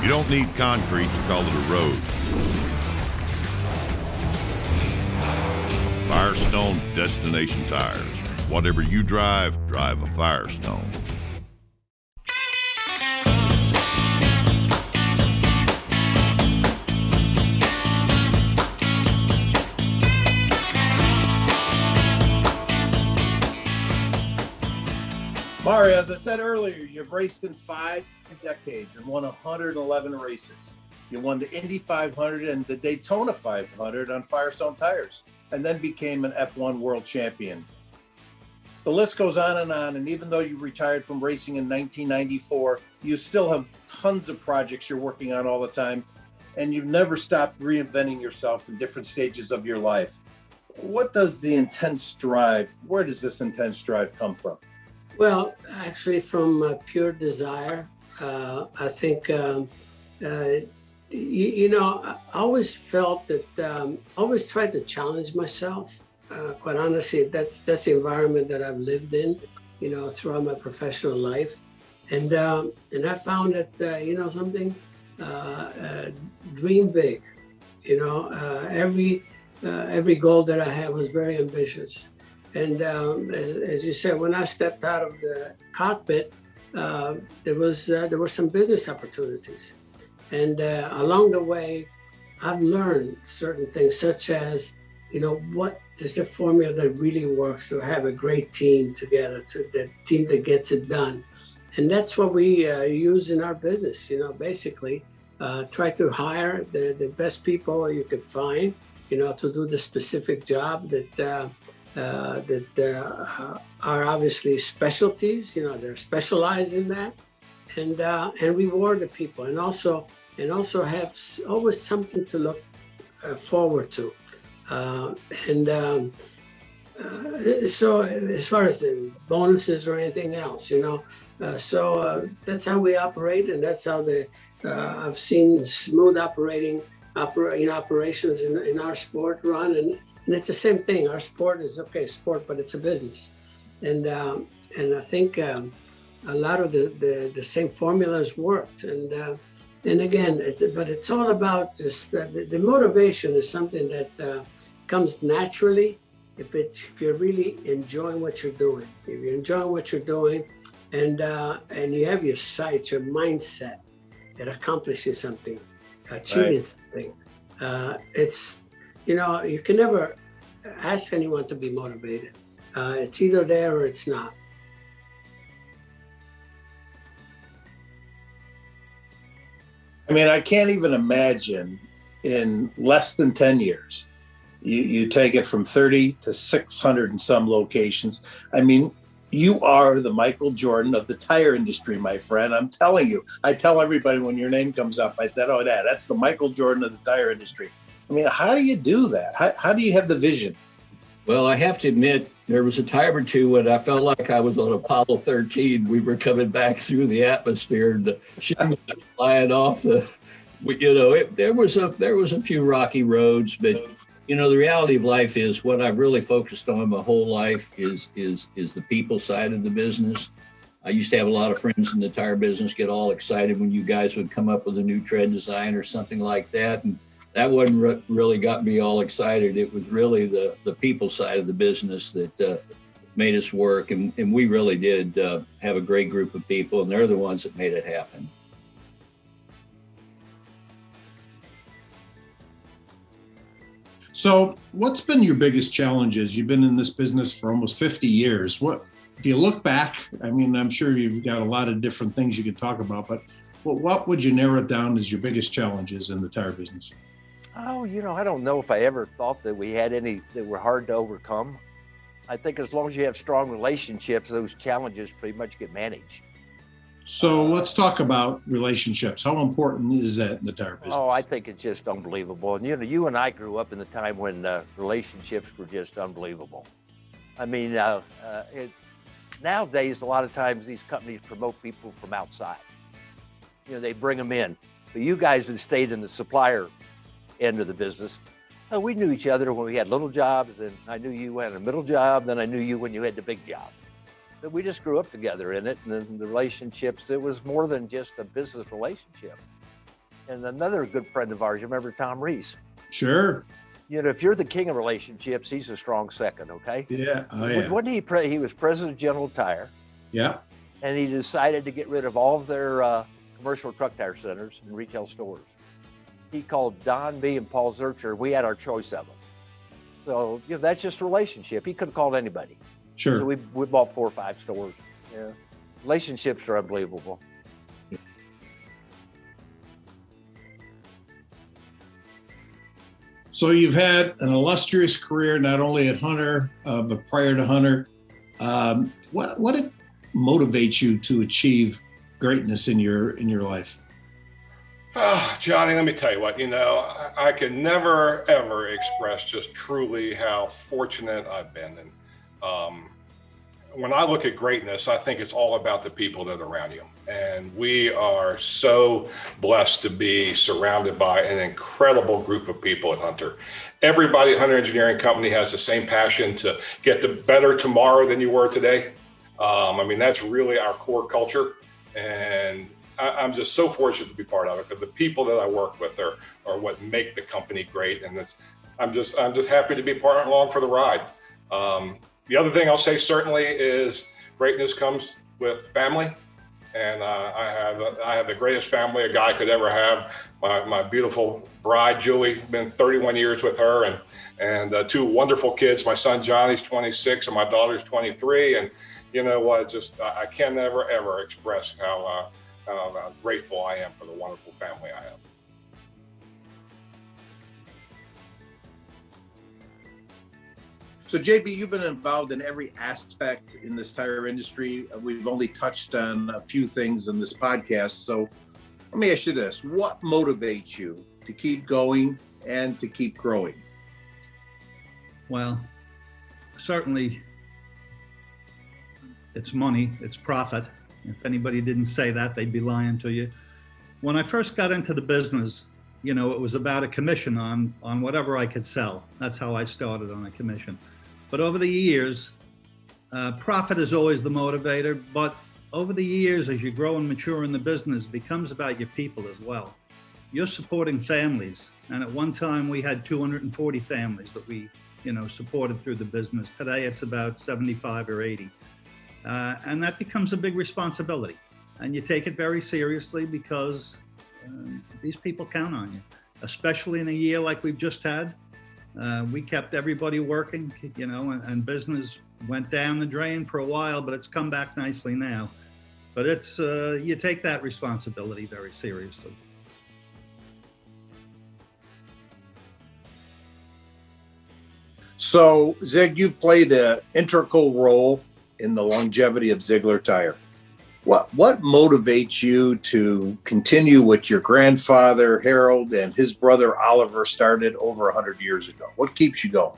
You don't need concrete to call it a road. Firestone Destination Tires. Whatever you drive, drive a Firestone. Mario, as I said earlier, you've raced in 5 decades and won 111 races. You won the Indy 500 and the Daytona 500 on Firestone tires, and then became an F1 world champion. The list goes on, and even though you retired from racing in 1994, you still have tons of projects you're working on all the time, and you've never stopped reinventing yourself in different stages of your life. What does the intense drive, where does this intense drive come from? Well, actually from pure desire. I think, I always felt that, always tried to challenge myself. Quite honestly, that's the environment that I've lived in, throughout my professional life. And I found that, something, dream big, every goal that I had was very ambitious. And as you said, when I stepped out of the cockpit, there were some business opportunities. And along the way, I've learned certain things, such as, what is the formula that really works to have a great team together, the team that gets it done. And that's what we use in our business, basically try to hire the best people you could find, to do the specific job that are obviously specialties, they're specialized in that, and reward the people, and also have always something to look forward to. So as far as the bonuses or anything else, that's how we operate, and that's how I've seen smooth operations in our sport run, and it's the same thing. Our sport is sport, but it's a business, and I think a lot of the same formulas worked, and again, it's all about just the motivation is something that comes naturally if you're really enjoying what you're doing. If you're enjoying what you're doing, and you have your sights, your mindset at accomplishing something, achieving something, it's. You can never ask anyone to be motivated. It's either there or it's not. I mean, I can't even imagine in less than 10 years, you take it from 30 to 600 in some locations. I mean, you are the Michael Jordan of the tire industry, my friend. I'm telling you. I tell everybody when your name comes up, I said, oh, that's the Michael Jordan of the tire industry. I mean, how do you do that? How do you have the vision? Well, I have to admit, there was a time or two when I felt like I was on Apollo 13. We were coming back through the atmosphere, and the ship was flying off the. There was a few rocky roads, but the reality of life is what I've really focused on my whole life is the people side of the business. I used to have a lot of friends in the tire business get all excited when you guys would come up with a new tread design or something like that, and that wasn't really got me all excited. It was really the people side of the business that made us work. And we really did have a great group of people, and they're the ones that made it happen. So what's been your biggest challenges? You've been in this business for almost 50 years. If you look back, I mean, I'm sure you've got a lot of different things you could talk about, but what would you narrow it down as your biggest challenges in the tire business? Oh, I don't know if I ever thought that we had any that were hard to overcome. I think as long as you have strong relationships, those challenges pretty much get managed. So let's talk about relationships. How important is that in the tire business? Oh, I think it's just unbelievable. And you and I grew up in the time when relationships were just unbelievable. I mean, nowadays, a lot of times these companies promote people from outside. They bring them in. But you guys that stayed in the supplier end of the business, we knew each other when we had little jobs, and I knew you had a middle job, then I knew you when you had the big job. But we just grew up together in it, and then the relationships, it was more than just a business relationship. And another good friend of ours, you remember Tom Reese? Sure. You know, if you're the king of relationships, he's a strong second, okay? Yeah. Oh, yeah. Wasn't he was president of General Tire, Yeah. and he decided to get rid of all of their commercial truck tire centers and retail stores. He called Don, me, and Paul Zurcher. We had our choice of them. So, you know, that's just a relationship. He could have called anybody. Sure. So we bought 4 or 5 stores. Yeah. Relationships are unbelievable. So you've had an illustrious career, not only at Hunter, but prior to Hunter. What motivates you to achieve greatness in your life? Oh, Johnny, let me tell you what, I can never, ever express just truly how fortunate I've been. And when I look at greatness, I think it's all about the people that are around you. And we are so blessed to be surrounded by an incredible group of people at Hunter. Everybody at Hunter Engineering Company has the same passion to get the better tomorrow than you were today. I mean, that's really our core culture. And I'm just so fortunate to be part of it, because the people that I work with are what make the company great. And I'm just happy to be along for the ride. The other thing I'll say certainly is greatness comes with family. And I have the greatest family a guy could ever have. My beautiful bride, Julie, been 31 years with her, and 2 wonderful kids. My son, Johnny's 26, and my daughter's 23. And you know what, I can never, ever express how grateful I am for the wonderful family I have. So JB, you've been involved in every aspect in this tire industry. We've only touched on a few things in this podcast. So let me ask you this. What motivates you to keep going and to keep growing? Well, certainly it's money, it's profit. If anybody didn't say that, they'd be lying to you. When I first got into the business, it was about a commission on whatever I could sell. That's how I started, on a commission. But over the years, profit is always the motivator. But over the years, as you grow and mature in the business, it becomes about your people as well. You're supporting families. And at one time, we had 240 families that we, supported through the business. Today, it's about 75 or 80. And that becomes a big responsibility. And you take it very seriously, because these people count on you, especially in a year like we've just had. We kept everybody working, and business went down the drain for a while, but it's come back nicely now. But it's you take that responsibility very seriously. So Zig, you've played an integral role in the longevity of Ziegler Tire. What motivates you to continue what your grandfather Harold and his brother Oliver started over 100 years ago? What keeps you going?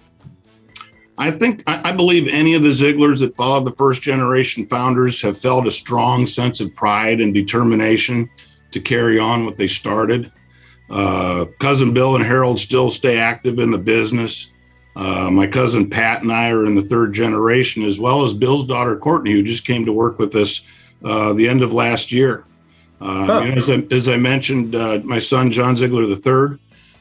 I believe any of the Zieglers that followed the first generation founders have felt a strong sense of pride and determination to carry on what they started. Cousin Bill and Harold still stay active in the business. My cousin Pat and I are in the 3rd generation, as well as Bill's daughter Courtney, who just came to work with us the end of last year. As I mentioned, my son John Ziegler III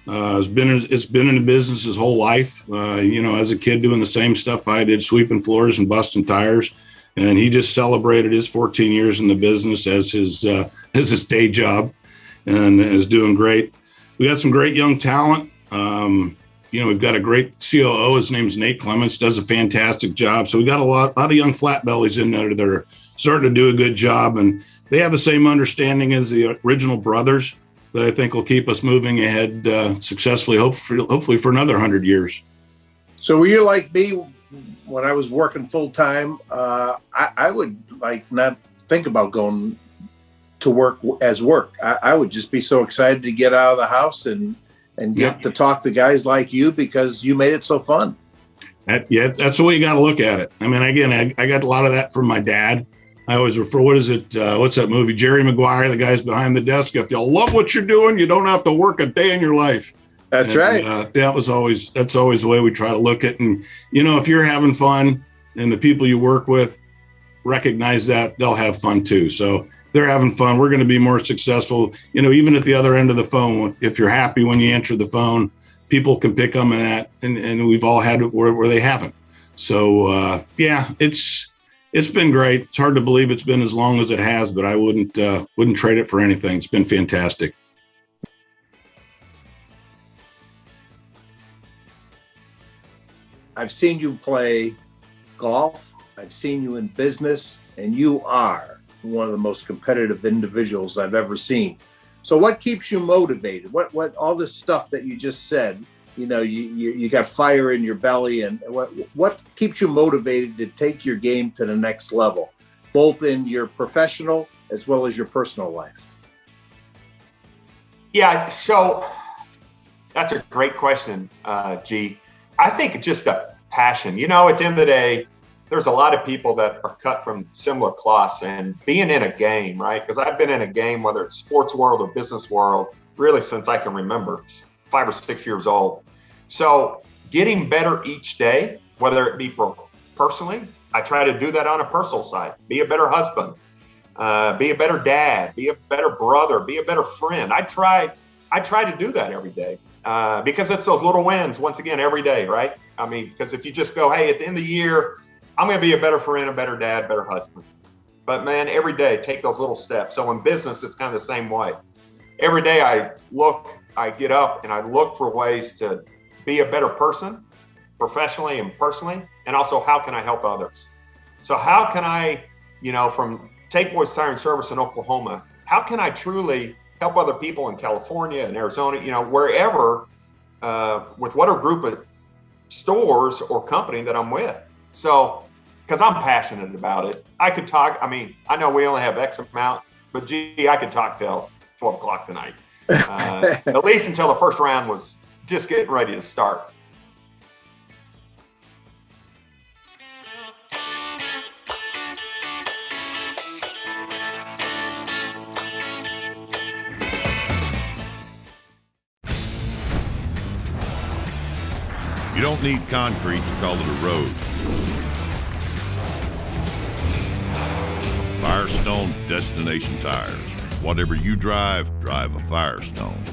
has been in the business his whole life. As a kid doing the same stuff I did, sweeping floors and busting tires, and he just celebrated his 14 years in the business as his day job, and is doing great. We got some great young talent. We've got a great COO. His name's Nate Clements, does a fantastic job. So we got a lot of young flat bellies in there that are starting to do a good job, and they have the same understanding as the original brothers that I think will keep us moving ahead successfully, hopefully for another 100 years. So were you like me when I was working full time? I would not think about going to work as work. I would just be so excited to get out of the house and get to talk to guys like you, because you made it so fun. That's the way you got to look at it. I mean, again, I got a lot of that from my dad. I always refer, what's that movie? Jerry Maguire, the guy's behind the desk. If you love what you're doing, you don't have to work a day in your life. That's right. That's always the way we try to look at it. And, if you're having fun and the people you work with recognize that, they'll have fun too. So they're having fun. We're going to be more successful. Even at the other end of the phone, if you're happy when you answer the phone, people can pick on that, and we've all had it where they haven't. So yeah, it's been great. It's hard to believe it's been as long as it has, but I wouldn't trade it for anything. It's been fantastic. I've seen you play golf. I've seen you in business, and you are one of the most competitive individuals I've ever seen. So what keeps you motivated? What all this stuff that you just said, you got fire in your belly, and what keeps you motivated to take your game to the next level, both in your professional as well as your personal life? Yeah, so that's a great question, G. I think it's just a passion. At the end of the day, there's a lot of people that are cut from similar cloths, and being in a game, right? Because I've been in a game, whether it's sports world or business world, really since I can remember, 5 or 6 years old. So getting better each day, whether it be personally, I try to do that on a personal side, be a better husband, be a better dad, be a better brother, be a better friend. I try to do that every day because it's those little wins, once again, every day, right? I mean, because if you just go, hey, at the end of the year, I'm going to be a better friend, a better dad, better husband. But man, every day, take those little steps. So in business, it's kind of the same way. Every day I get up and I look for ways to be a better person, professionally and personally, and also how can I help others? So how can I, from Tate Boys Tire Service in Oklahoma, how can I truly help other people in California and Arizona, wherever, with whatever group of stores or company that I'm with? So, because I'm passionate about it. I could talk, I know we only have X amount, but gee, I could talk till 12 o'clock tonight. At least until the first round was just getting ready to start. You don't need concrete to call it a road. Firestone Destination Tires. Whatever you drive, drive a Firestone.